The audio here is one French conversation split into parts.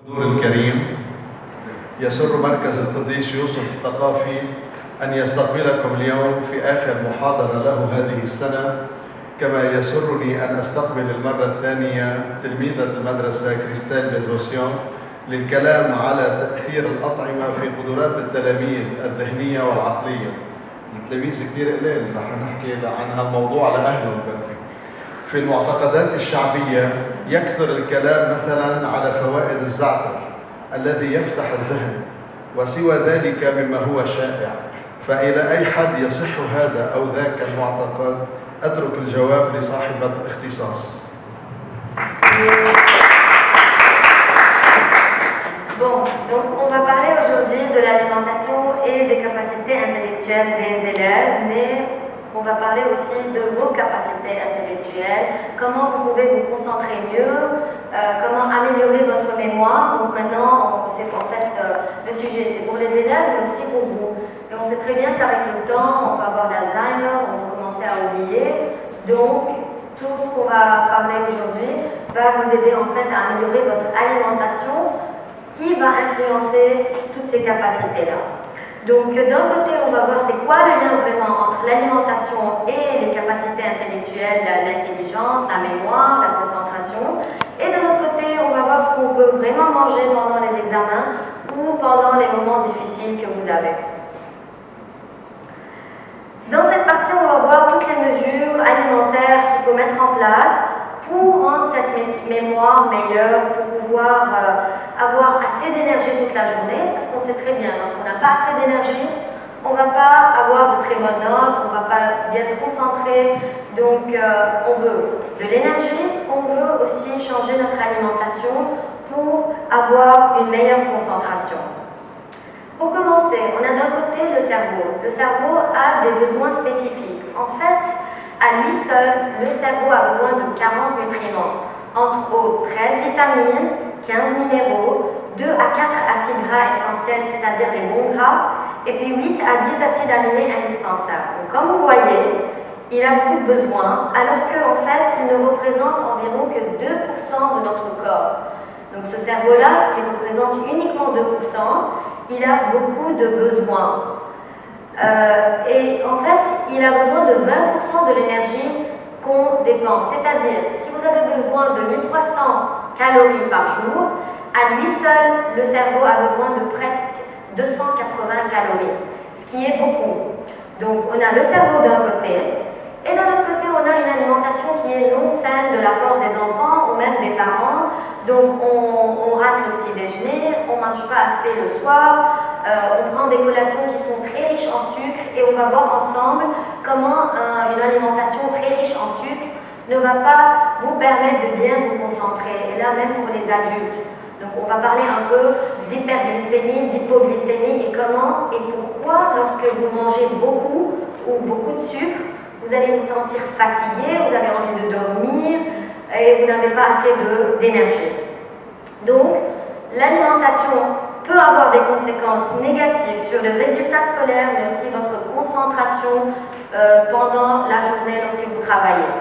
الحضور الكريم، يسر مركز القديس يوسف الثقافي أن يستقبلكم اليوم في آخر محاضرة له هذه السنة، كما يسرني أن أستقبل المرة الثانية تلميذة المدرسة كريستال بيدروسيون للكلام على تأثير الأطعمة في قدرات التلاميذ الذهنية والعقلية. التلاميذ كثير قليل رح نحكي عن هالموضوع لأهلهم. في المعتقدات الشعبية يكثر الكلام مثلا على فوائد الزعتر الذي يفتح الذهن وسوى ذلك مما هو شائع، فإلى أي حد يصح هذا أو ذاك المعتقد؟ أترك الجواب لصاحبة الاختصاص. Bon, donc on va parler aujourd'hui de l'alimentation et des capacités intellectuelles des élèves, mais on va parler aussi de vos capacités intellectuelles, comment vous pouvez vous concentrer mieux, comment améliorer votre mémoire. Donc maintenant, c'est en fait le sujet, c'est pour les élèves, mais aussi pour vous. Et on sait très bien qu'avec le temps, on peut avoir d'Alzheimer, on peut commencer à oublier. Donc, tout ce qu'on va parler aujourd'hui va vous aider en fait à améliorer votre alimentation qui va influencer toutes ces capacités-là. Donc d'un côté, on va voir c'est quoi le lien vraiment entre l'alimentation et les capacités intellectuelles, l'intelligence, la mémoire, la concentration. Et de l'autre côté, on va voir ce qu'on peut vraiment manger pendant les examens ou pendant les moments difficiles que vous avez. Dans cette partie, on va voir toutes les mesures alimentaires qu'il faut mettre en place pour rendre cette mémoire meilleure, pour pouvoir avoir assez d'énergie toute la journée, parce qu'on sait très bien, lorsqu'on n'a pas assez d'énergie, on ne va pas avoir de très bonnes notes, on ne va pas bien se concentrer, donc on veut de l'énergie, on veut aussi changer notre alimentation pour avoir une meilleure concentration. Pour commencer, on a d'un côté le cerveau. Le cerveau a des besoins spécifiques. En fait, à lui seul, le cerveau a besoin de 40 nutriments, entre autres 13 vitamines, 15 minéraux, 2 à 4 acides gras essentiels, c'est-à-dire les bons gras, et puis 8 à 10 acides aminés indispensables. Donc, comme vous voyez, il a beaucoup de besoins, alors qu'en fait, il ne représente environ que 2% de notre corps. Donc ce cerveau-là, qui représente uniquement 2%, il a beaucoup de besoins. Et en fait, il a besoin de 20% de l'énergie qu'on dépense. C'est-à-dire, si vous avez besoin de 1300 calories par jour, à lui seul, le cerveau a besoin de presque 280 calories, ce qui est beaucoup. Donc, on a le cerveau d'un côté, et d'un autre côté, on a une alimentation qui est non saine de la part des enfants ou même des parents. Donc, on rate le petit déjeuner, on ne mange pas assez le soir, on prend des collations qui sont très riches en sucre et on va voir ensemble comment une alimentation très riche en sucre ne va pas vous permettre de bien vous concentrer. Et là, même pour les adultes. Donc, on va parler un peu d'hyperglycémie, d'hypoglycémie et comment et pourquoi, lorsque vous mangez beaucoup ou beaucoup de sucre, vous allez vous sentir fatigué, vous avez envie de dormir et vous n'avez pas assez d'énergie. Donc, l'alimentation peut avoir des conséquences négatives sur les résultats scolaires, mais aussi votre concentration pendant la journée lorsque vous travaillez.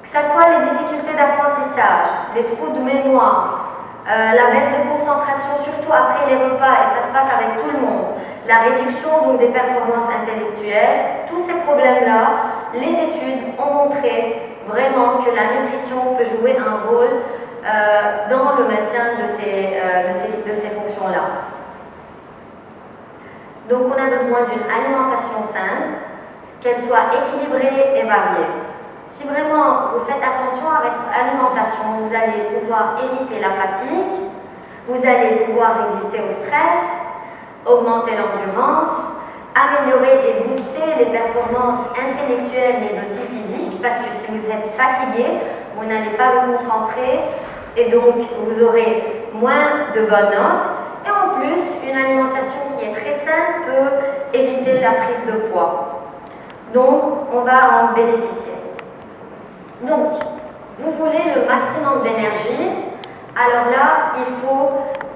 Que ce soit les difficultés d'apprentissage, les trous de mémoire, la baisse de concentration, surtout après les repas, et ça se passe avec tout le monde, la réduction donc, des performances intellectuelles, tous ces problèmes-là, les études ont montré vraiment que la nutrition peut jouer un rôle dans le maintien de ces fonctions-là. Donc on a besoin d'une alimentation saine, qu'elle soit équilibrée et variée. Si vraiment vous faites attention à votre alimentation, vous allez pouvoir éviter la fatigue, vous allez pouvoir résister au stress, augmenter l'endurance, améliorer et booster les performances intellectuelles mais aussi physiques, parce que si vous êtes fatigué, vous n'allez pas vous concentrer et donc vous aurez moins de bonnes notes. Et en plus, une alimentation qui est très saine peut éviter la prise de poids. Donc, on va en bénéficier. Donc, vous voulez le maximum d'énergie, alors là, il faut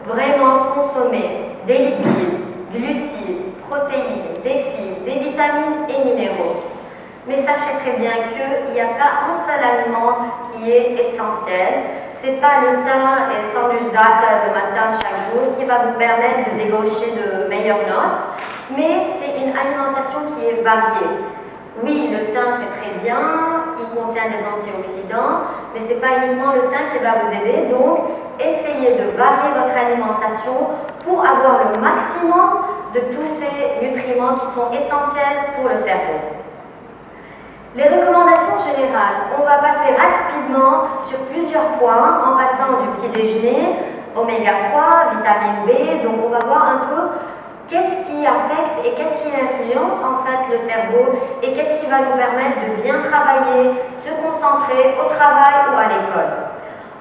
vraiment consommer des lipides, glucides, protéines, des fibres, des vitamines et minéraux. Mais sachez très bien qu'il n'y a pas un seul aliment qui est essentiel. c'est pas le thym et le sandwich Zaka le matin chaque jour qui va vous permettre de décrocher de meilleures notes, mais c'est une alimentation qui est variée. Oui, le thym c'est très bien, il contient des antioxydants, mais c'est pas uniquement le thym qui va vous aider, donc essayez de varier votre alimentation pour avoir le maximum de tous ces nutriments qui sont essentiels pour le cerveau. Les recommandations générales, on va passer rapidement sur plusieurs points en passant du petit déjeuner, oméga 3, vitamine B, donc on va voir un peu qu'est-ce qui affecte et qu'est-ce qui influence en fait le cerveau et qu'est-ce qui va nous permettre de bien travailler, se concentrer au travail ou à l'école.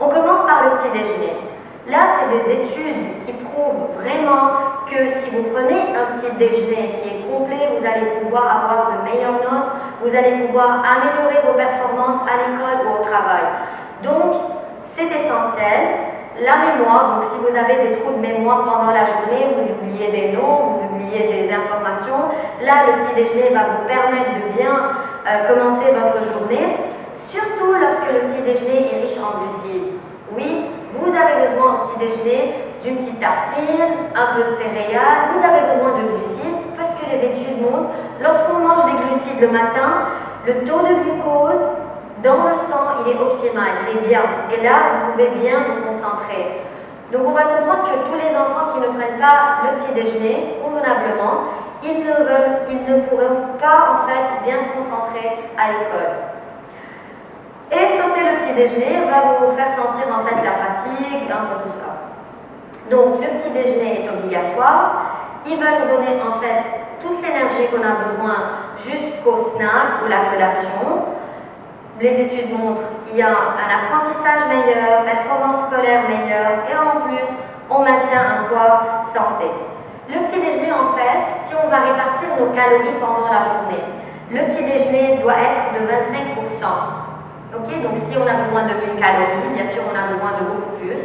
On commence par le petit déjeuner. Là, c'est des études qui prouvent vraiment que si vous prenez un petit déjeuner qui est complet, vous allez pouvoir avoir de meilleures notes, vous allez pouvoir améliorer vos performances à l'école ou au travail. Donc, c'est essentiel. La mémoire, donc si vous avez des trous de mémoire pendant la journée, vous oubliez des noms, vous oubliez des informations, là, le petit déjeuner va vous permettre de bien commencer votre journée, surtout lorsque le petit déjeuner est riche en glucides. Oui, vous avez besoin au petit déjeuner d'une petite tartine, un peu de céréales, vous avez besoin de glucides parce que les études montrent, lorsqu'on mange des glucides le matin, le taux de glucose dans le sang, il est optimal, il est bien. Et là, vous pouvez bien vous concentrer. Donc on va comprendre que tous les enfants qui ne prennent pas le petit déjeuner convenablement, ils ne pourront pas en fait bien se concentrer à l'école. Et sauter le petit déjeuner va vous faire sentir en fait la fatigue, un peu tout ça. Donc le petit déjeuner est obligatoire. Il va nous donner en fait toute l'énergie qu'on a besoin jusqu'au snack ou la collation. Les études montrent qu'il y a un apprentissage meilleur, performance scolaire meilleure et en plus on maintient un poids santé. Le petit déjeuner en fait, si on va répartir nos calories pendant la journée, le petit déjeuner doit être de 25%. Okay, donc si on a besoin de 1000 calories, bien sûr on a besoin de beaucoup plus,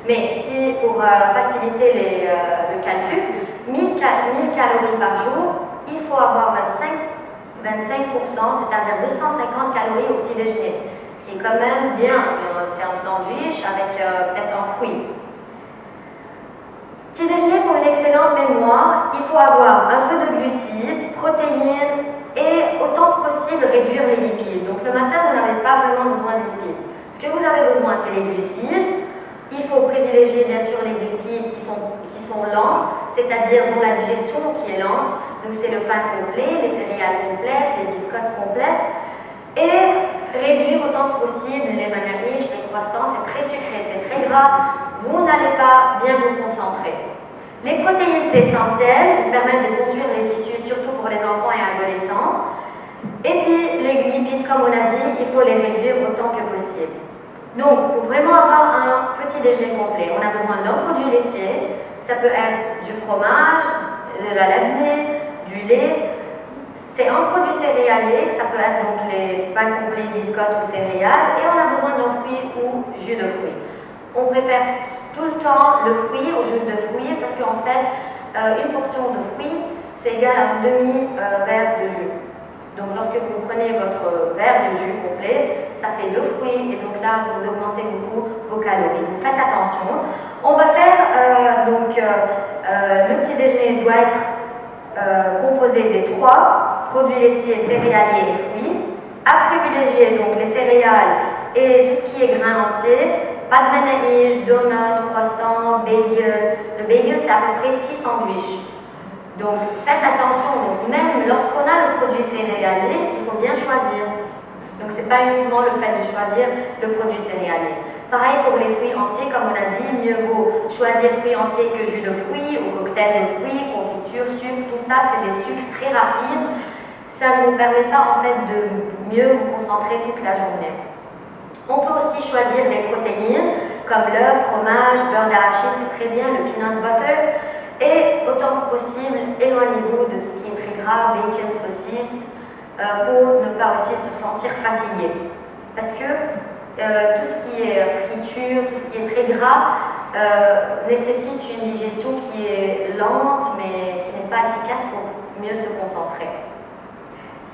mais si pour faciliter le calcul, 1000 calories par jour, il faut avoir 25%, c'est-à-dire 250 calories au petit déjeuner, ce qui est quand même bien. C'est un sandwich avec peut-être un fruit. Petit déjeuner pour une excellente mémoire, il faut avoir un peu de glucides, protéines et autant que possible réduire les lipides. Donc le matin, vous n'avez pas vraiment besoin de lipides. Ce que vous avez besoin, c'est les glucides. Il faut privilégier bien sûr les glucides qui sont lents, c'est-à-dire dont la digestion qui est lente. Donc c'est le pain complet, les céréales complètes, les biscottes complètes. Et réduire autant que possible les manariches, les croissants, c'est très sucré, c'est très gras. Vous n'allez pas bien vous concentrer. Les protéines, c'est essentiel, ils permettent de construire les tissus, surtout pour les enfants et adolescents. Et puis, les lipides, comme on a dit, il faut les réduire autant que possible. Donc, pour vraiment avoir un petit déjeuner complet, on a besoin d'un produit laitier, ça peut être du fromage, de la lait de nez, du lait. C'est un produit céréalier, ça peut être donc les pains complets, biscottes ou céréales, et on a besoin d'un fruit ou jus de fruits. On préfère tout le temps le fruit au jus de fruits parce qu'en fait, une portion de fruits, c'est égal à un demi-verre de jus. Donc lorsque vous prenez votre verre de jus complet, ça fait 2 fruits et donc là, vous augmentez beaucoup vos calories. Donc faites attention. On va faire, le petit déjeuner doit être composé des 3 produits laitiers, céréaliers et fruits. À privilégier donc les céréales et tout ce qui est grain entier. Pas de manaiche, donuts, croissants, bagel. Le bagel, c'est à peu près 6 sandwichs. Donc, faites attention. Donc, même lorsqu'on a le produit céréalier, il faut bien choisir. Donc, ce n'est pas uniquement le fait de choisir le produit céréalier. Pareil pour les fruits entiers, comme on a dit, mieux vaut choisir fruits entiers que jus de fruits ou cocktail de fruits, confiture, sucre. Tout ça, c'est des sucres très rapides. Ça ne vous permet pas, en fait, de mieux vous concentrer toute la journée. On peut aussi choisir les protéines comme l'œuf, fromage, beurre d'arachide, c'est très bien, le peanut butter. Et autant que possible, éloignez-vous de tout ce qui est très gras, bacon, saucisse, pour ne pas aussi se sentir fatigué. Parce que tout ce qui est friture, tout ce qui est très gras, nécessite une digestion qui est lente, mais qui n'est pas efficace pour mieux se concentrer.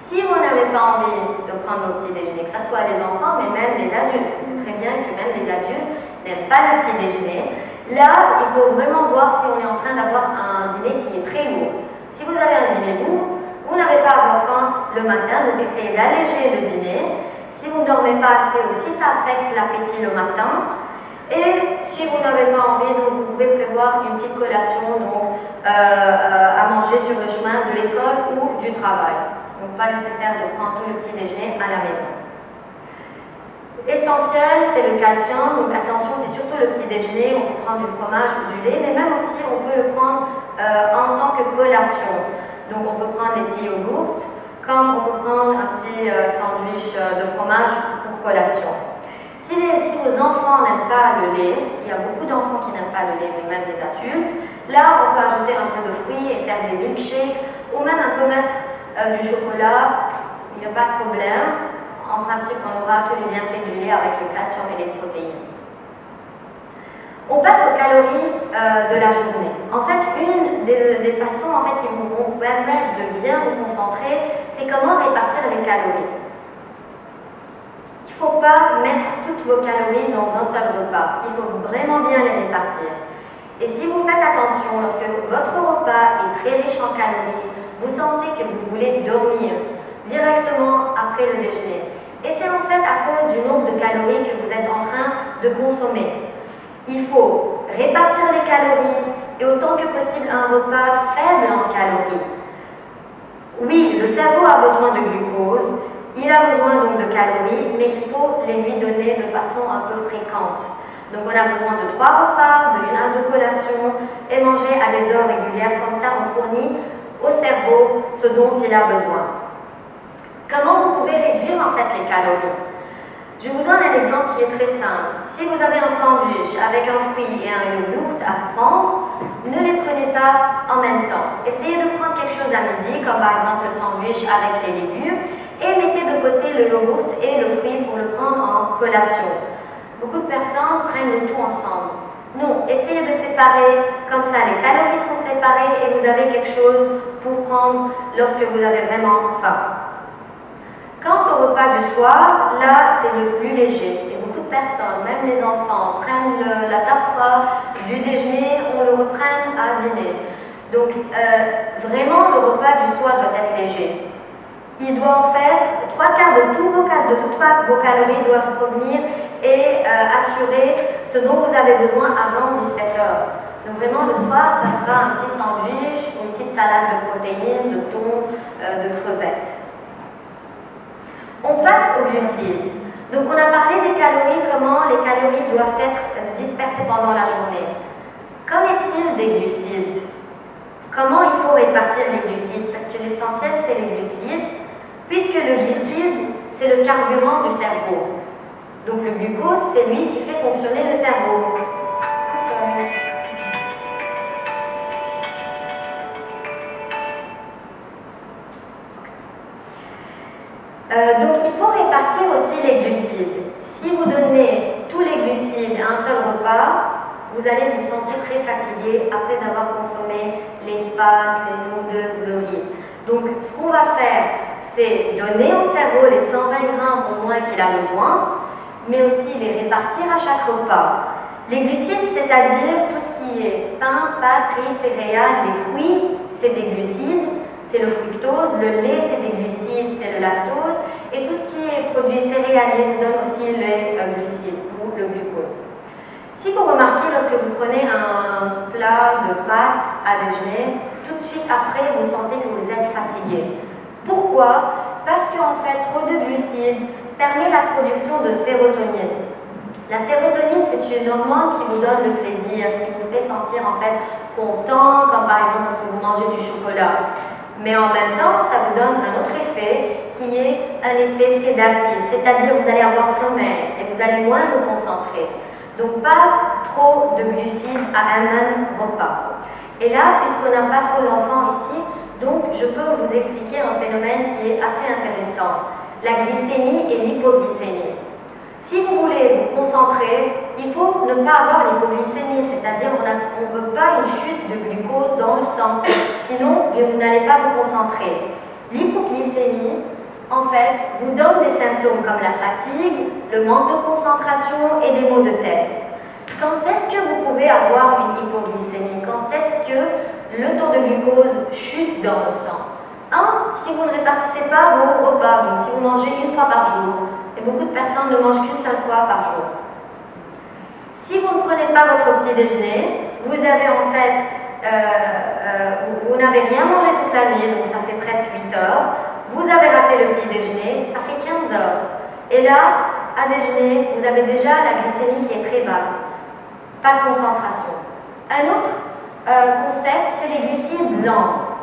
Si vous n'avez pas envie de prendre vos petits déjeuners, que ce soit les enfants, mais même les adultes, c'est très bien que même les adultes, n'aime pas le petit déjeuner, là, il faut vraiment voir si on est en train d'avoir un dîner qui est très lourd. Si vous avez un dîner lourd, vous n'avez pas à avoir faim le matin, donc essayez d'alléger le dîner. Si vous ne dormez pas assez aussi, ça affecte l'appétit le matin. Et si vous n'avez pas envie, donc vous pouvez prévoir une petite collation donc, à manger sur le chemin de l'école ou du travail. Donc pas nécessaire de prendre tout le petit déjeuner à la maison. Essentiel, c'est le calcium. Donc attention, c'est surtout le petit déjeuner. On peut prendre du fromage ou du lait, mais même aussi on peut le prendre en tant que collation. Donc on peut prendre des petits yogourts, comme on peut prendre un petit sandwich de fromage pour collation. Si vos enfants n'aiment pas le lait, il y a beaucoup d'enfants qui n'aiment pas le lait, mais même des adultes, là on peut ajouter un peu de fruits et faire des milkshakes, ou même un peu mettre du chocolat, il n'y a pas de problème. En principe, on aura tous les bienfaits du lait avec le calcium et les protéines. On passe aux calories de la journée. En fait, une des façons qui vont vous permettre de bien vous concentrer, c'est comment répartir les calories. Il ne faut pas mettre toutes vos calories dans un seul repas. Il faut vraiment bien les répartir. Et si vous faites attention, lorsque votre repas est très riche en calories, vous sentez que vous voulez dormir directement après le déjeuner. Et c'est en fait à cause du nombre de calories que vous êtes en train de consommer. Il faut répartir les calories et autant que possible un repas faible en calories. Oui, le cerveau a besoin de glucose, il a besoin donc de calories, mais il faut les lui donner de façon un peu fréquente. Donc on a besoin de 3 repas, de 1 à 2 collations et manger à des heures régulières, comme ça on fournit au cerveau ce dont il a besoin. Comment vous pouvez réduire en fait les calories? Je vous donne un exemple qui est très simple. Si vous avez un sandwich avec un fruit et un yogourt à prendre, ne les prenez pas en même temps. Essayez de prendre quelque chose à midi, comme par exemple le sandwich avec les légumes, et mettez de côté le yogourt et le fruit pour le prendre en collation. Beaucoup de personnes prennent le tout ensemble. Non, essayez de séparer, comme ça les calories sont séparées et vous avez quelque chose pour prendre lorsque vous avez vraiment faim. Quant au repas du soir, là c'est le plus léger. Et beaucoup de personnes, même les enfants, prennent la tape du déjeuner, on le reprenne à dîner. Donc vraiment le repas du soir doit être léger. Il doit en fait, 3/4 de toutes vos calories doivent provenir et assurer ce dont vous avez besoin avant 17 heures. Donc vraiment le soir, ça sera un petit sandwich, une petite salade de protéines, de thon, de crevettes. On passe aux glucides. Donc on a parlé des calories, comment les calories doivent être dispersées pendant la journée. Qu'en est-il des glucides? Comment il faut répartir les glucides? Parce que l'essentiel c'est les glucides, puisque le glucide c'est le carburant du cerveau. Donc le glucose c'est lui qui fait fonctionner le cerveau. Donc il faut répartir aussi les glucides. Si vous donnez tous les glucides à un seul repas, vous allez vous sentir très fatigué après avoir consommé les pâtes, les noodles, le riz. Donc ce qu'on va faire, c'est donner au cerveau les 120 grammes au moins qu'il a besoin, mais aussi les répartir à chaque repas. Les glucides, c'est-à-dire tout ce qui est pain, pâtes, riz, céréales, les fruits, c'est des glucides. C'est le fructose, le lait c'est des glucides, c'est le lactose, et tout ce qui est produit céréalier nous donne aussi les glucides ou le glucose. Si vous remarquez, lorsque vous prenez un plat de pâtes à déjeuner, tout de suite après vous sentez que vous êtes fatigué. Pourquoi? Parce qu'en fait, trop de glucides permet la production de sérotonine. La sérotonine, c'est une hormone qui vous donne le plaisir, qui vous fait sentir en fait content, comme par exemple lorsque vous mangez du chocolat. Mais en même temps, ça vous donne un autre effet qui est un effet sédatif, c'est-à-dire vous allez avoir sommeil et vous allez moins vous concentrer. Donc pas trop de glucides à un même repas. Et là, puisqu'on n'a pas trop d'enfants ici, donc je peux vous expliquer un phénomène qui est assez intéressant, la glycémie et l'hypoglycémie. Si vous voulez vous concentrer, il faut ne pas avoir l'hypoglycémie, c'est-à-dire on ne veut pas une chute de glucose dans le sang, sinon vous n'allez pas vous concentrer. L'hypoglycémie, en fait, vous donne des symptômes comme la fatigue, le manque de concentration et des maux de tête. Quand est-ce que vous pouvez avoir une hypoglycémie? Quand est-ce que le taux de glucose chute dans le sang? Si vous ne répartissez pas vos repas, donc si vous mangez une fois par jour, et beaucoup de personnes ne mangent qu'une seule fois par jour. Si vous ne prenez pas votre petit déjeuner, vous avez en fait, vous n'avez rien mangé toute la nuit, donc ça fait presque 8 heures. Vous avez raté le petit déjeuner, ça fait 15 heures. Et là, à déjeuner, vous avez déjà la glycémie qui est très basse. Pas de concentration. Un autre concept, c'est les glucides lents.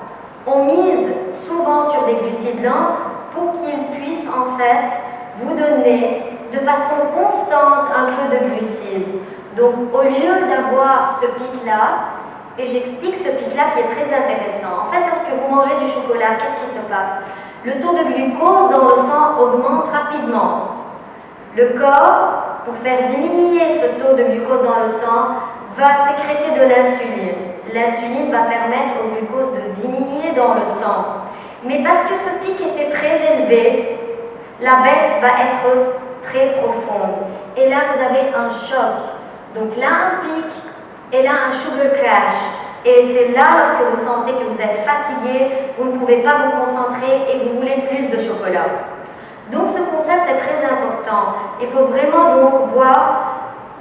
On mise souvent sur des glucides lents pour qu'ils puissent en fait vous donner de façon constante un peu de glucides. Donc au lieu d'avoir ce pic-là, et j'explique ce pic-là qui est très intéressant. En fait, lorsque vous mangez du chocolat, qu'est-ce qui se passe? Le taux de glucose dans le sang augmente rapidement. Le corps, pour faire diminuer ce taux de glucose dans le sang, va sécréter de l'insuline. L'insuline va permettre au glucose de diminuer dans le sang. Mais parce que ce pic était très élevé, la baisse va être très profonde. Et là, vous avez un choc. Donc là, un pic, et là, un sugar crash. Et c'est là, lorsque vous sentez que vous êtes fatigué, vous ne pouvez pas vous concentrer et vous voulez plus de chocolat. Donc ce concept est très important. Il faut vraiment donc voir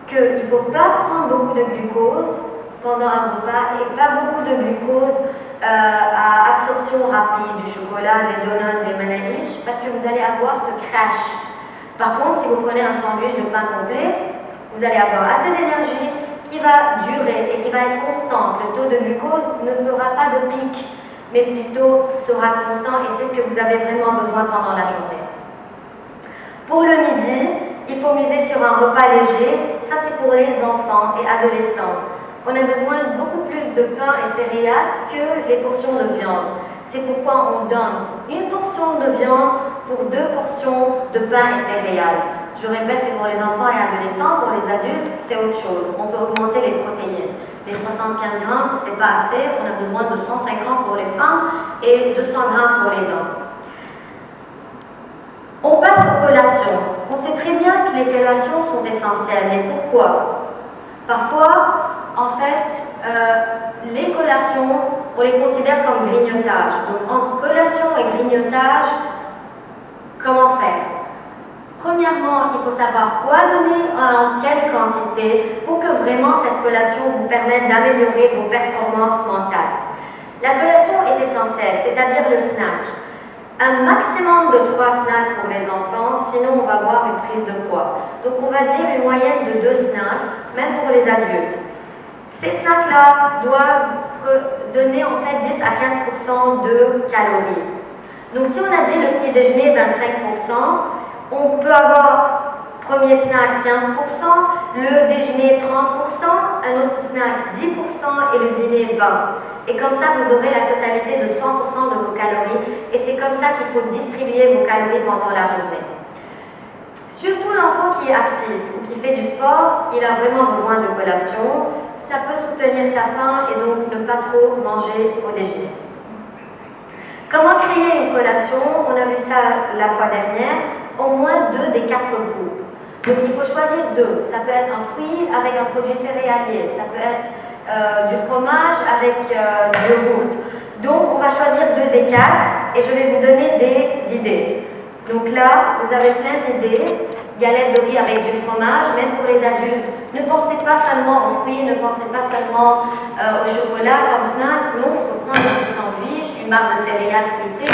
qu'il ne faut pas prendre beaucoup de glucose pendant un repas et pas beaucoup de glucose à absorption rapide du chocolat, des donuts, des manaiches, parce que vous allez avoir ce crash. Par contre, si vous prenez un sandwich de pain complet, vous allez avoir assez d'énergie qui va durer et qui va être constante. Le taux de glucose ne fera pas de pic, mais plutôt sera constant et c'est ce que vous avez vraiment besoin pendant la journée. Pour le midi, il faut miser sur un repas léger. Ça, c'est pour les enfants et adolescents. On a besoin de beaucoup plus de pain et céréales que les portions de viande. C'est pourquoi on donne une portion de viande pour 2 portions de pain et céréales. Je répète, c'est pour les enfants et adolescents. Pour les adultes, c'est autre chose. On peut augmenter les protéines. Les 75 grammes, c'est pas assez. On a besoin de 150 pour les femmes et 200 grammes pour les hommes. On passe aux collations. On sait très bien que les collations sont essentielles, mais pourquoi? Parfois, en fait, les collations, on les considère comme grignotage. Donc, en collation et grignotage, comment faire? Premièrement, il faut savoir quoi donner en quelle quantité pour que vraiment cette collation vous permette d'améliorer vos performances mentales. La collation est essentielle, c'est-à-dire le snack. Un maximum de 3 snacks pour les enfants, sinon on va avoir une prise de poids. Donc on va dire une moyenne de 2 snacks, même pour les adultes. Ces snacks-là doivent donner en fait 10 à 15% de calories. Donc si on a dit le petit déjeuner 25%, on peut avoir premier snack 15%, le déjeuner 30%, un autre snack 10% et le dîner 20%. Et comme ça, vous aurez la totalité de 100% de vos calories. Et c'est comme ça qu'il faut distribuer vos calories pendant la journée. Surtout l'enfant qui est actif ou qui fait du sport, il a vraiment besoin de collation. Ça peut soutenir sa faim et donc ne pas trop manger au déjeuner. Comment créer une collation? On a vu ça la fois dernière. Au moins 2 des 4 groupes. Donc il faut choisir 2. Ça peut être un fruit avec un produit céréalier. Ça peut être du fromage avec du yogourt. Donc on va choisir 2 des 4 et je vais vous donner des idées. Donc là, vous avez plein d'idées. Galettes de riz avec du fromage, même pour les adultes. Ne pensez pas seulement aux fruits, ne pensez pas seulement au chocolat comme snack. Non, on peut prendre un petit sandwich, une barre de céréales fruitées.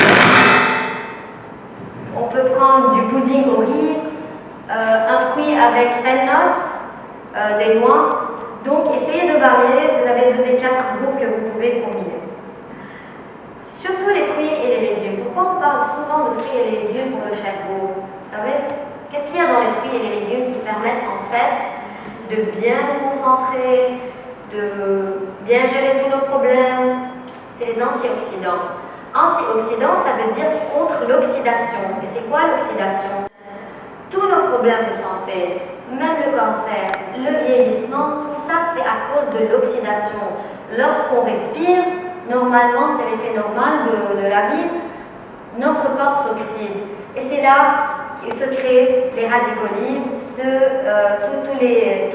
On peut prendre du pudding au riz, un fruit avec 10 nuts, des noix. Donc, essayez de varier. Vous avez 2 des 4 groupes que vous pouvez combiner. Surtout les fruits et les légumes. Pourquoi on parle souvent de fruits et les légumes pour le cerveau? Vous savez, qu'est-ce qu'il y a dans les fruits et les légumes qui permettent en fait de bien nous concentrer, de bien gérer tous nos problèmes? C'est les antioxydants. Antioxydants, ça veut dire contre l'oxydation. Et c'est quoi l'oxydation? Tous nos problèmes de santé, même le cancer, le vieillissement, tout ça c'est à cause de l'oxydation. Lorsqu'on respire, normalement c'est l'effet normal de la vie, notre corps s'oxyde. Et c'est là que se créent les radicaux libres, tous les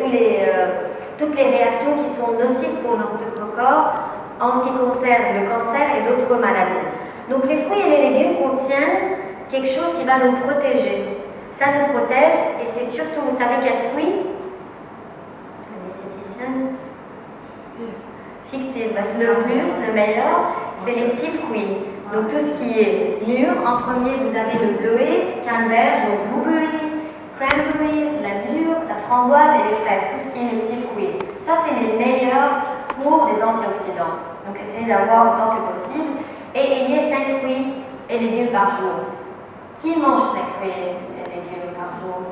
toutes les réactions qui sont nocives pour notre corps en ce qui concerne le cancer et d'autres maladies. Donc les fruits et les légumes contiennent quelque chose qui va nous protéger. Ça nous protège et c'est surtout, vous savez quel fruit? Fictif, parce que le plus, le meilleur, c'est les petits fruits. Donc tout ce qui est mûr, en premier vous avez le bleuet, canneberge, donc blueberry, cranberry, la mûre, la framboise et les fraises, tout ce qui est les petits fruits. Ça c'est les meilleurs pour les antioxydants. Donc essayez d'avoir autant que possible et ayez 5 fruits et légumes par jour. Qui mange 5 fruits et légumes par jour?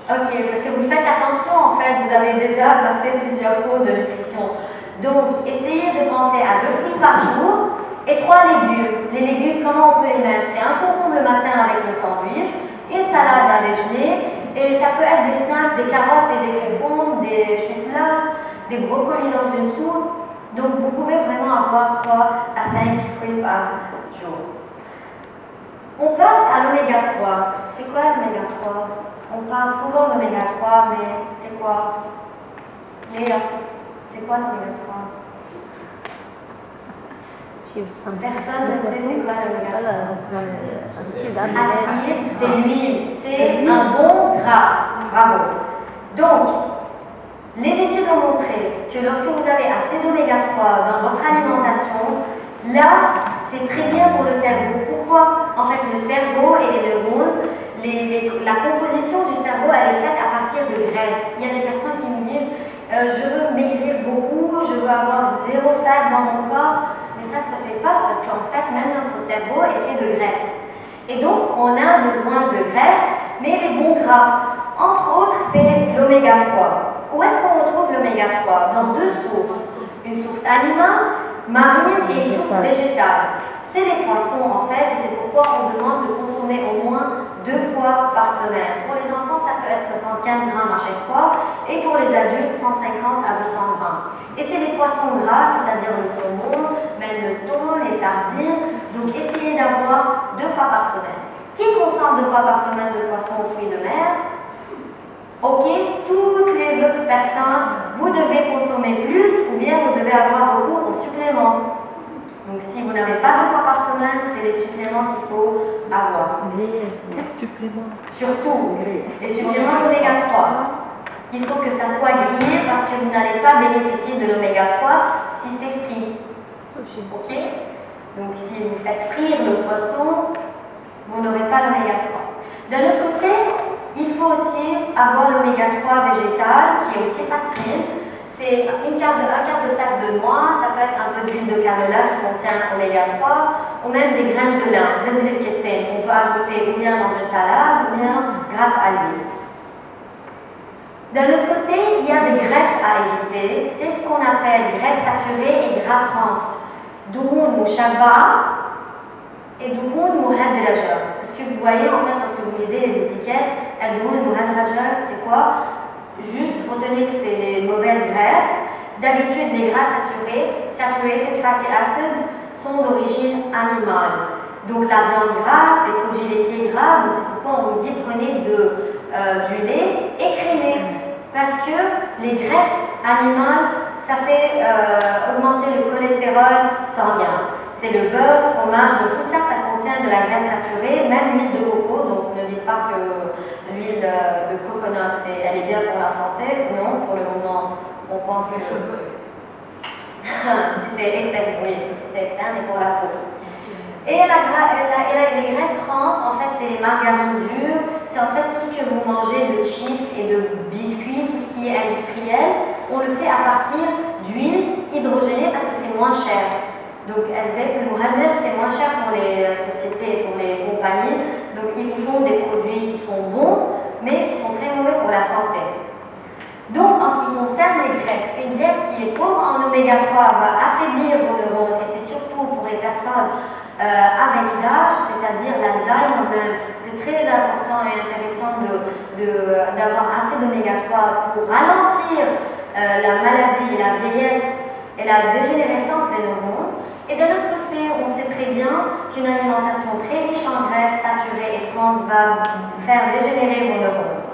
Ok, parce que vous faites attention en fait, vous avez déjà passé plusieurs cours de nutrition. Donc, essayez de penser à 2 fruits par jour et 3 légumes. Les légumes, comment on peut les mettre? C'est un concombre le matin avec le sandwich, une salade à déjeuner, et ça peut être des snacks, des carottes et des concombres, des choux-fleurs, des brocolis dans une soupe. Donc, vous pouvez vraiment avoir 3 à 5 fruits par jour. On passe à l'oméga 3. C'est quoi l'oméga 3? On parle souvent d'oméga 3, mais c'est quoi? Léa, c'est quoi l'oméga 3? Personne ne sait c'est quoi l'oméga 3. Acide, c'est l'huile, c'est un bon gras. Bravo. Donc, les études ont montré que lorsque vous avez assez d'oméga 3 dans votre alimentation, là, c'est très bien pour le cerveau. Pourquoi? En fait, le cerveau et les neurones, la composition du cerveau, elle est faite à partir de graisse. Il y a des personnes qui me disent je veux maigrir beaucoup, je veux avoir 0 fat dans mon corps, mais ça ne se fait pas parce qu'en fait, même notre cerveau est fait de graisse. Et donc, on a besoin de graisse, mais les bons gras. Entre autres, c'est l'oméga 3. Où est-ce qu'on retrouve l'oméga 3? Dans 2 sources. Une source animale, marine et une source végétale. C'est les poissons en fait, et c'est pourquoi on demande de consommer au moins 2 fois par semaine. Pour les enfants, ça peut être 75 grammes à chaque fois, et pour les adultes, 150 à 200 grammes. Et c'est les poissons gras, c'est-à-dire le saumon, même le thon, les sardines. Donc essayez d'avoir 2 fois par semaine. Qui consomme 2 fois par semaine de poissons aux fruits de mer? Ok, toutes les autres personnes, vous devez consommer plus ou bien vous devez avoir recours aux suppléments. Donc si vous n'avez pas 2 fois par semaine, c'est les suppléments qu'il faut avoir. Les suppléments. Surtout, les suppléments d'oméga 3. Il faut que ça soit grillé parce que vous n'allez pas bénéficier de l'oméga 3 si c'est frit. Ok? Donc si vous faites frire le poisson, vous n'aurez pas l'oméga 3. D'un autre côté, il faut aussi avoir l'oméga 3 végétal qui est aussi facile. C'est un quart de tasse de noix, ça peut être un peu d'huile de canola qui contient oméga 3 ou même des graines de lin, on peut ajouter ou bien dans une salade ou bien grâce à l'huile. D'un autre côté, il y a des graisses à éviter, c'est ce qu'on appelle graisses saturées et gras trans. Duhun mushaba et duhun muhadraja. Est-ce que vous voyez en fait lorsque vous lisez les étiquettes, duhun muhadraja, c'est quoi? Juste retenez que c'est les mauvaises graisses. D'habitude, les gras saturés, saturated fatty acids, sont d'origine animale. Donc la viande grasse, les produits laitiers gras, donc c'est pourquoi on vous dit prenez du lait écrémé. Parce que les graisses animales, ça fait augmenter le cholestérol sanguin. C'est le beurre, fromage, donc tout ça, ça contient de la graisse saturée, même l'huile de coco, donc ne dites pas que l'huile de coconut, elle est bien pour la santé. Non, pour le moment, on pense que si c'est externe, oui, si c'est externe et pour la peau. Et les graisses trans, en fait, c'est les margarines dures, c'est en fait tout ce que vous mangez de chips et de biscuits, tout ce qui est industriel, on le fait à partir d'huile hydrogénée parce que c'est moins cher. Donc, le muhadraj, c'est moins cher pour les sociétés, pour les compagnies. Donc, ils vous font des produits qui sont bons, mais qui sont très mauvais pour la santé. Donc, en ce qui concerne les graisses, une diète qui est pauvre en oméga 3 va affaiblir vos neurones, et c'est surtout pour les personnes avec l'âge, c'est-à-dire l'Alzheimer même. C'est très important et intéressant d'avoir assez d'oméga 3 pour ralentir la maladie et la vieillesse et la dégénérescence des neurones. Et d'un autre côté, on sait très bien qu'une alimentation très riche en graisses saturées et trans va faire dégénérer vos neurones.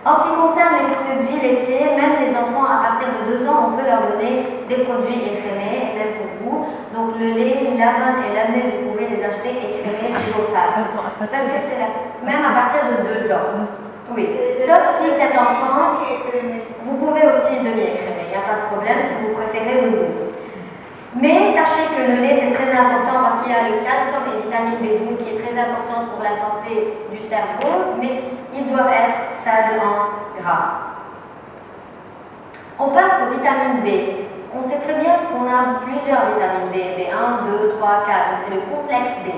En ce qui concerne les produits laitiers, même les enfants à partir de 2 ans, on peut leur donner des produits écrémés, et même pour vous. Donc le lait, l'amande et l'amande, vous pouvez les acheter écrémés si vous faites. Parce que c'est même à partir de 2 ans. Oui, sauf si cet enfant, vous pouvez aussi demi-écrémé, il n'y a pas de problème si vous préférez le goût. Mais sachez que le lait c'est très important parce qu'il y a le calcium et vitamine B12 qui est très important pour la santé du cerveau, mais ils doivent être faibles en gras. On passe aux vitamines B. On sait très bien qu'on a plusieurs vitamines B, B1, 2, 3, 4, donc c'est le complexe B.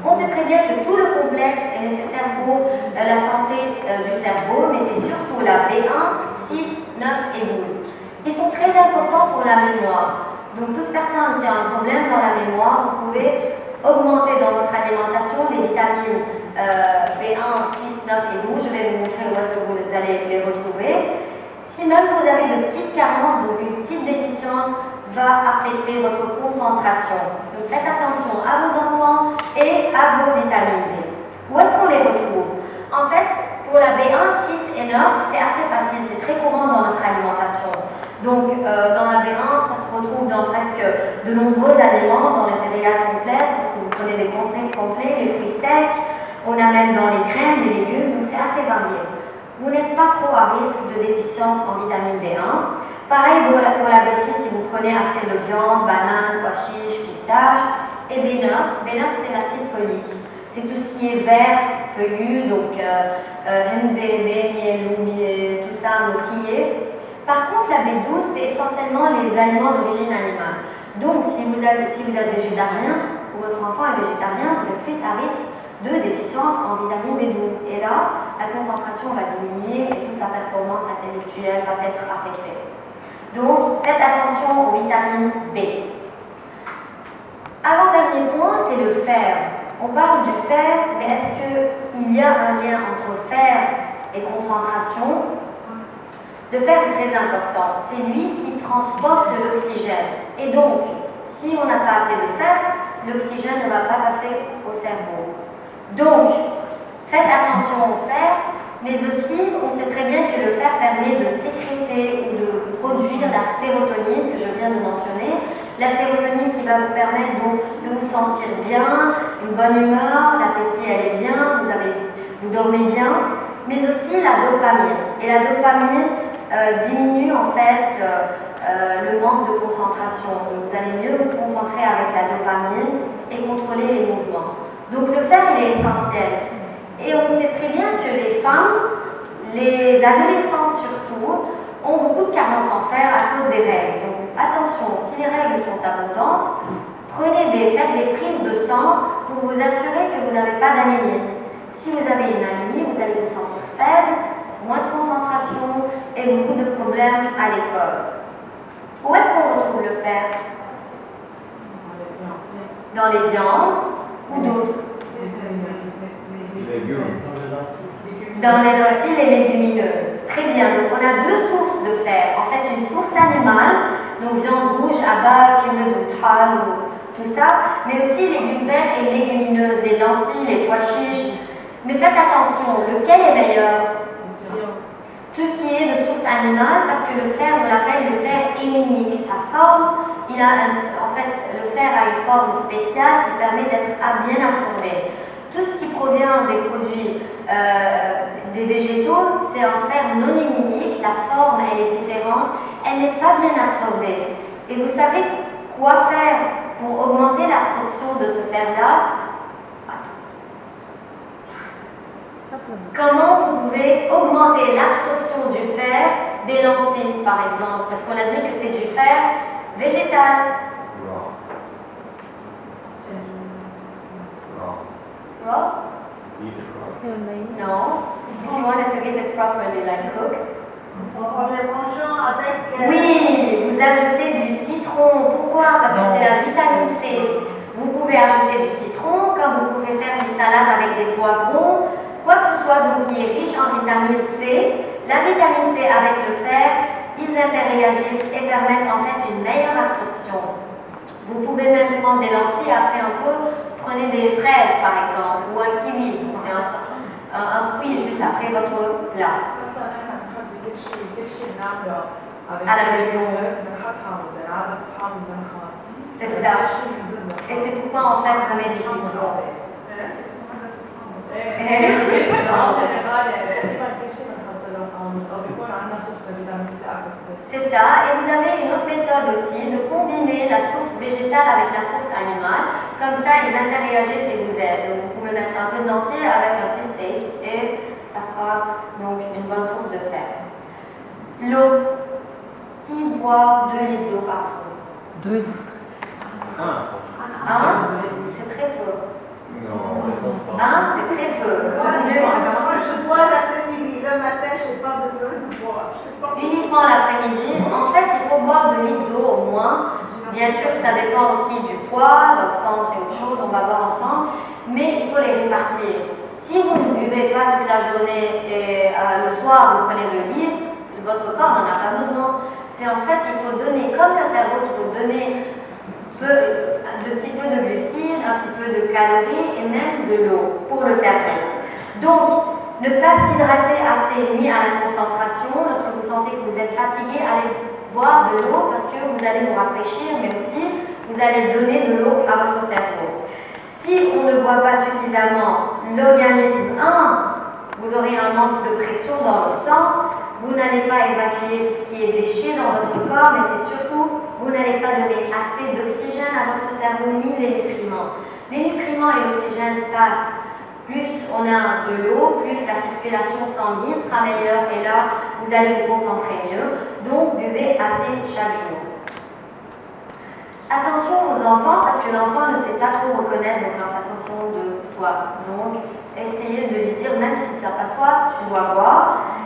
On sait très bien que tout le complexe est nécessaire pour la santé du cerveau, mais c'est surtout la B1, 6, 9 et 12. Ils sont très importants pour la mémoire. Donc toute personne qui a un problème dans la mémoire, vous pouvez augmenter dans votre alimentation les vitamines B1, 6, 9 et 12. Je vais vous montrer où est-ce que vous allez les retrouver. Si même vous avez de petites carences, donc une petite déficience, va affecter votre concentration. Donc faites attention à vos enfants et à vos vitamines B. Où est-ce qu'on les retrouve? En fait, pour la B1, 6 et 9, c'est assez facile, c'est très courant dans notre alimentation. Donc dans la B1, ça se retrouve dans presque de nombreux aliments, dans les céréales complètes, parce que vous prenez des cornflakes complets, les fruits secs, on a même dans les graines, les légumes, donc c'est assez varié. Vous n'êtes pas trop à risque de déficience en vitamine B1. Pareil pour la B6 si vous prenez assez de viande, banane, pois chiches, pistache. Et B9, B9 c'est l'acide folique. C'est tout ce qui est vert, feuillu, donc miel, tout ça, meurtrier. Par contre, la B12 c'est essentiellement les aliments d'origine animale. Donc si vous êtes végétarien ou votre enfant est végétarien, vous êtes plus à risque de déficience en vitamine B12. Et là, la concentration va diminuer et toute la performance intellectuelle va être affectée. Donc, faites attention aux vitamines B. Avant-dernier point, c'est le fer. On parle du fer, mais est-ce qu'il y a un lien entre fer et concentration? Le fer est très important. C'est lui qui transporte l'oxygène. Et donc, si on n'a pas assez de fer, l'oxygène ne va pas passer au cerveau. Donc, faites attention au fer, mais aussi, on sait très bien que le fer permet de sécréter ou de produire la sérotonine que je viens de mentionner. La sérotonine qui va vous permettre donc de vous sentir bien, une bonne humeur, l'appétit elle est bien, vous dormez bien, mais aussi la dopamine. Et la dopamine diminue en fait le manque de concentration. Donc vous allez mieux vous concentrer avec la dopamine et contrôler les mouvements. Donc le fer, il est essentiel. Et on sait très bien que les femmes, les adolescentes surtout, ont beaucoup de carences en fer à cause des règles. Donc attention, si les règles sont abondantes, faites des prises de sang pour vous assurer que vous n'avez pas d'anémie. Si vous avez une anémie, vous allez vous sentir faible, moins de concentration et beaucoup de problèmes à l'école. Où est-ce qu'on retrouve le fer? Dans les viandes ou d'autres? Dans les lentilles et légumineuses. Très bien, donc on a 2 sources de fer. En fait, une source animale, donc viande rouge, abak, tout ça, mais aussi légumes verts et légumineuses, les lentilles, les pois chiches. Mais faites attention, lequel est meilleur? Tout ce qui est de source animale, parce que le fer, on l'appelle le fer héminique. Sa forme, en fait, le fer a une forme spéciale qui permet d'être bien absorbé. Tout ce qui provient des produits des végétaux, c'est un fer non héminique, la forme elle est différente, elle n'est pas bien absorbée. Et vous savez quoi faire pour augmenter l'absorption de ce fer-là? Comment vous pouvez augmenter l'absorption du fer des lentilles, par exemple? Parce qu'on a dit que c'est du fer végétal. Raw? No. If you wanted to get it properly, like cooked. Oui, vous ajoutez du citron. Pourquoi? Parce que c'est la vitamine C. Vous pouvez ajouter du citron, comme vous pouvez faire une salade avec des poivrons, quoi que ce soit donc qui est riche en vitamine C. La vitamine C avec le fer, ils interréagissent et permettent en fait une meilleure absorption. Vous pouvez même prendre des lentilles après un peu. Prenez des fraises par exemple, ou un kiwi, c'est un fruit juste après votre plat. À la maison. C'est ça. Et c'est pourquoi en fait on met du citron. C'est ça, et vous avez une autre méthode aussi de combiner la sauce végétale avec la sauce animale. Comme ça, ils interagissent et vous aident. Donc, vous pouvez mettre un peu de lentilles avec un petit steak et ça fera donc une bonne source de fer. L'eau. Qui boit 2 litres d'eau par jour? 2 litres. C'est très peu. Non. C'est très peu. Moi, je bois l'après-midi. Le matin, je n'ai pas besoin de boire. Uniquement l'après-midi. En fait, il faut boire 2 litres d'eau au moins. Bien sûr, ça dépend aussi du poids. L'enfant, c'est autre chose, on va voir ensemble. Mais il faut les répartir. Si vous ne buvez pas toute la journée et le soir, vous prenez 2 litres, votre corps n'en a pas besoin. C'est en fait, il faut donner, comme le cerveau qui faut donner un petit peu de glucides, un petit peu de calories et même de l'eau pour le cerveau. Donc, ne pas s'hydrater assez nuit à la concentration. Lorsque vous sentez que vous êtes fatigué, allez boire de l'eau parce que vous allez vous rafraîchir, mais aussi vous allez donner de l'eau à votre cerveau. Si on ne boit pas suffisamment, l'organisme, vous aurez un manque de pression dans le sang, vous n'allez pas évacuer tout ce qui est déchets dans votre corps, mais c'est surtout, vous n'allez pas donner assez d'oxygène à votre cerveau ni les nutriments. Les nutriments et l'oxygène passent. Plus on a de l'eau, plus la circulation sanguine sera meilleure et là, vous allez vous concentrer mieux. Donc, buvez assez chaque jour. Attention aux enfants parce que l'enfant ne sait pas trop reconnaître donc, la sensation de soif. Donc, essayez de lui dire, même si tu n'as pas soif, tu dois boire.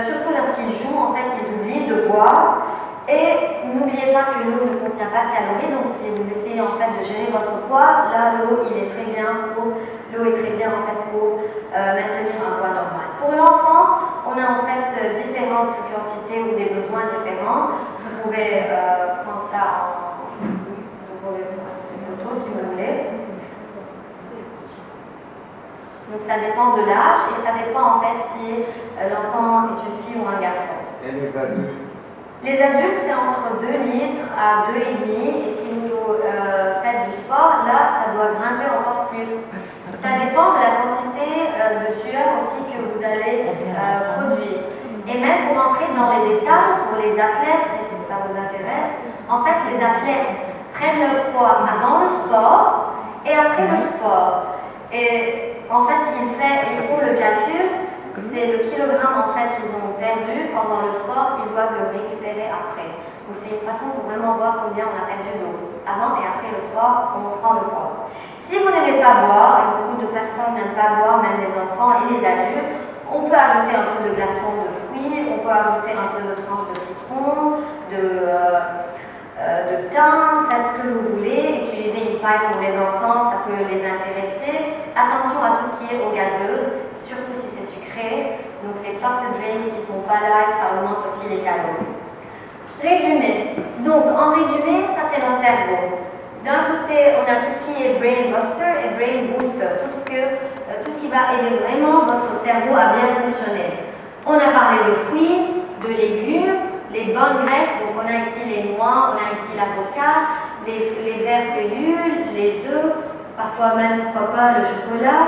Surtout lorsqu'ils jouent, en fait, ils oublient de boire. Et n'oubliez pas que l'eau ne contient pas de calories, donc si vous essayez en fait de gérer votre poids, là l'eau est très bien en fait pour maintenir un poids normal. Pour l'enfant, on a en fait différentes quantités ou des besoins différents. Vous pouvez prendre ça en photo si vous voulez. Donc ça dépend de l'âge et ça dépend en fait si l'enfant est une fille ou un garçon. Et les adultes? Les adultes, c'est entre 2 litres à 2,5 et si vous faites du sport, là, ça doit grimper encore plus. Ça dépend de la quantité de sueur aussi que vous allez produire. Et même pour entrer dans les détails, pour les athlètes, si ça vous intéresse, en fait, les athlètes prennent leur poids avant le sport et après le sport. Et en fait, ils font le calcul. C'est le kilogramme en fait qu'ils ont perdu pendant le sport, ils doivent le récupérer après. Donc c'est une façon pour vraiment voir combien on a perdu d'eau. Avant et après le sport, on prend le poids. Si vous n'aimez pas boire, et beaucoup de personnes n'aiment pas boire, même les enfants et les adultes, on peut ajouter un peu de glaçons de fruits, on peut ajouter un peu de tranches de citron, de thym, faites ce que vous voulez, utilisez une paille pour les enfants, ça peut les intéresser. Attention à tout ce qui est eau gazeuse, surtout si c'est sucré. Donc les soft drinks qui sont pas light, ça augmente aussi les calories. Résumé. Donc en résumé, ça c'est notre cerveau. D'un côté, on a tout ce qui est brain buster et brain booster, tout ce qui va aider vraiment votre cerveau à bien fonctionner. On a parlé de fruits, de légumes, les bonnes graisses, donc on a ici les noix, on a ici l'avocat, les verts feuillus, les œufs, parfois même, pourquoi pas, le chocolat.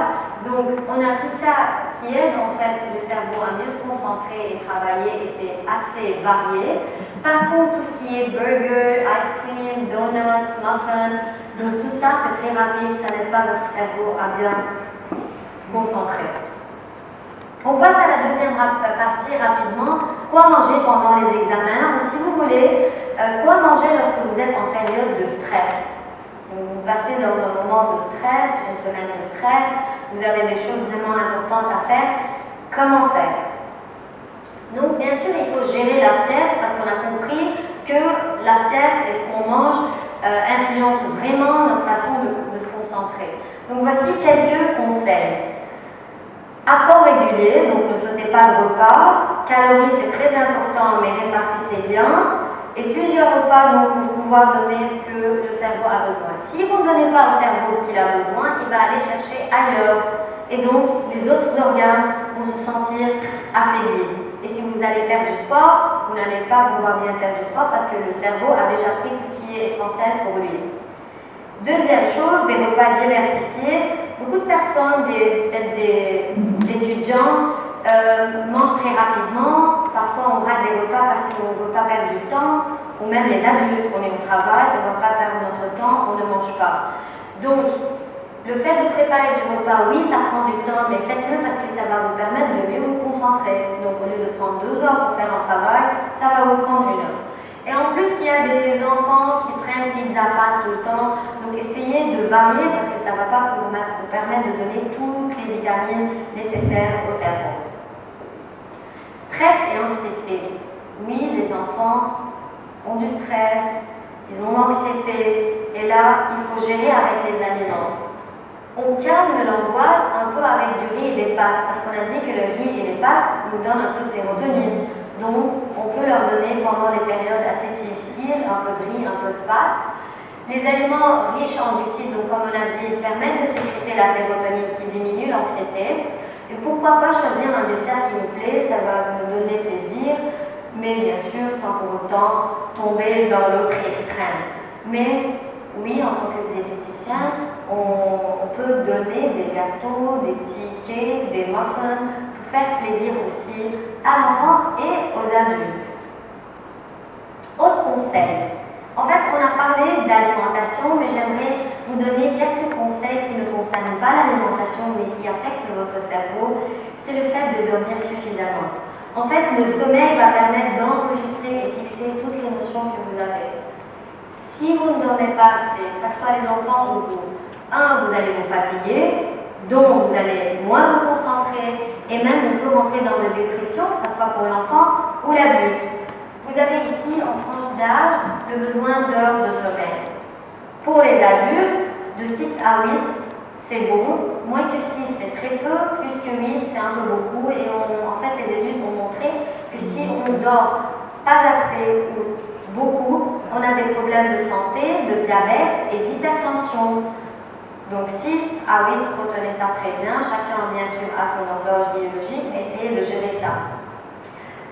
Donc on a tout ça qui aide en fait le cerveau à mieux se concentrer et travailler et c'est assez varié. Par contre, tout ce qui est burger, ice cream, donuts, muffins, donc tout ça c'est très rapide, ça n'aide pas votre cerveau à bien se concentrer. On passe à la deuxième partie rapidement. Quoi manger pendant les examens ou si vous voulez, quoi manger lorsque vous êtes en période de stress. Donc, vous passez dans un moment de stress, une semaine de stress, vous avez des choses vraiment importantes à faire. Comment faire? Donc bien sûr, il faut gérer l'assiette parce qu'on a compris que l'assiette et ce qu'on mange influence vraiment notre façon de se concentrer. Donc voici quelques conseils. Apport régulier, donc ne sautez pas de repas. Calories, c'est très important, mais répartissez bien. Et plusieurs repas donc, pour pouvoir donner ce que le cerveau a besoin. Si vous ne donnez pas au cerveau ce qu'il a besoin, il va aller chercher ailleurs. et donc les autres organes vont se sentir affaiblis. Et si vous allez faire du sport, vous n'allez pas pouvoir bien faire du sport parce que le cerveau a déjà pris tout ce qui est essentiel pour lui. Deuxième chose, des repas diversifiés. Beaucoup de personnes, peut-être des étudiants, mangent très rapidement. Parfois, on rate des repas parce qu'on ne veut pas perdre du temps. Ou même les adultes, on est au travail, on ne va pas perdre notre temps, on ne mange pas. Donc, le fait de préparer du repas, oui, ça prend du temps, mais faites-le parce que ça va vous permettre de mieux vous concentrer. Donc, au lieu de prendre 2 heures pour faire un travail, ça va vous prendre 1 heure. Et en plus, il y a des enfants qui prennent pizza pâtes tout le temps. Donc, essayez de varier parce que ça ne va pas vous permettre de donner toutes les vitamines nécessaires au cerveau. Stress et anxiété. Oui, les enfants ont du stress, ils ont l'anxiété, et là, il faut gérer avec les aliments. On calme l'angoisse un peu avec du riz et des pâtes, parce qu'on a dit que le riz et les pâtes nous donnent un peu de sérotonine. Donc, on peut leur donner pendant les périodes assez difficiles un peu de riz, un peu de pâtes. Les aliments riches en glucides, donc comme on a dit, permettent de sécréter la sérotonine qui diminue l'anxiété. Et pourquoi pas choisir un dessert qui nous plaît, ça va nous donner plaisir, mais bien sûr sans pour autant tomber dans l'autre extrême. Mais oui, en tant que diététicien, on peut donner des gâteaux, des petits cakes, des muffins pour faire plaisir aussi à l'enfant et aux adultes. Autre conseil. En fait, on a parlé d'alimentation, mais j'aimerais vous donner quelques conseils qui ne concernent pas l'alimentation, mais qui affectent votre cerveau. C'est le fait de dormir suffisamment. En fait, le sommeil va permettre d'enregistrer et fixer toutes les notions que vous avez. Si vous ne dormez pas assez, que ce soit les enfants ou vous, vous allez vous fatiguer, donc vous allez moins vous concentrer, et même on peut rentrer dans la dépression, que ce soit pour l'enfant ou l'adulte. Vous avez ici, en tranche d'âge, le besoin d'heures de sommeil. Pour les adultes, de 6 à 8, c'est bon. Moins que 6, c'est très peu. Plus que 8, c'est un peu beaucoup. Et en fait, les études ont montré que si on dort pas assez ou beaucoup, on a des problèmes de santé, de diabète et d'hypertension. Donc 6 à 8, retenez ça très bien. Chacun, bien sûr, a son horloge biologique. Essayez de gérer ça.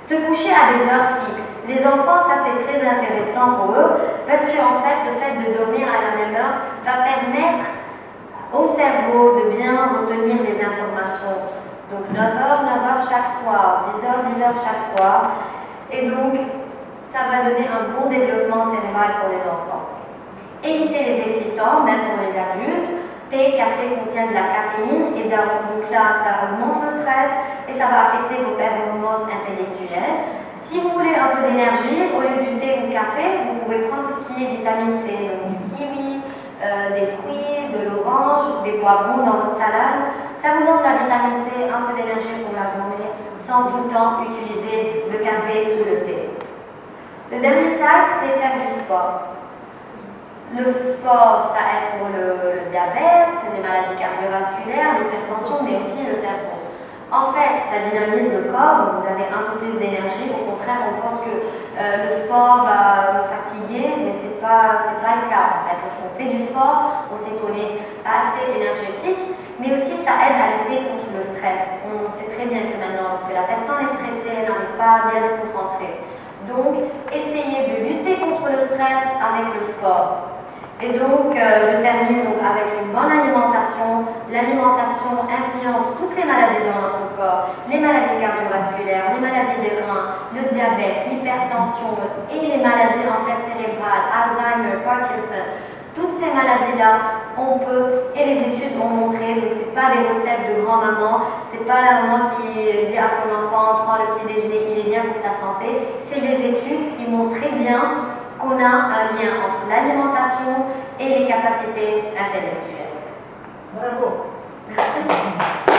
Se coucher à des heures fixes. Les enfants, ça c'est très intéressant pour eux parce qu'en fait, le fait de dormir à la même heure va permettre au cerveau de bien retenir les informations. Donc 9h chaque soir, 10h chaque soir. Et donc, ça va donner un bon développement cérébral pour les enfants. Éviter les excitants, même pour les adultes. Thé, café contiennent de la caféine et donc là, ça augmente le stress et ça va affecter vos performances intellectuelles. Si vous voulez un peu d'énergie, au lieu du thé ou du café, vous pouvez prendre tout ce qui est vitamine C, donc du kiwi, des fruits, de l'orange, des poivrons dans votre salade. Ça vous donne la vitamine C, un peu d'énergie pour la journée, sans tout le temps utiliser le café ou le thé. Le dernier stade, c'est faire du sport. Le sport, ça aide pour le diabète, les maladies cardiovasculaires, l'hypertension, mais aussi le cerveau. En fait, ça dynamise le corps, donc vous avez un peu plus d'énergie. Au contraire, on pense que le sport va nous fatiguer, mais ce n'est pas le cas. En fait, lorsqu'on fait du sport, on sait qu'on est assez énergétique, mais aussi ça aide à lutter contre le stress. On sait très bien que maintenant, lorsque la personne est stressée, elle n'arrive pas à bien se concentrer. Donc, essayez de lutter contre le stress avec le sport. Et donc, je termine donc avec une bonne alimentation. L'alimentation influence toutes les maladies dans notre corps, les maladies cardiovasculaires, les maladies des reins, le diabète, l'hypertension et les maladies en fait cérébrales, Alzheimer, Parkinson. Toutes ces maladies-là, on peut, et les études ont montré, donc c'est pas des recettes de grand-maman, c'est pas la maman qui dit à son enfant, prends le petit déjeuner, il est bien pour ta santé. C'est des études qui montrent très bien qu'on a un lien entre l'alimentation et les capacités intellectuelles. Bravo. Merci.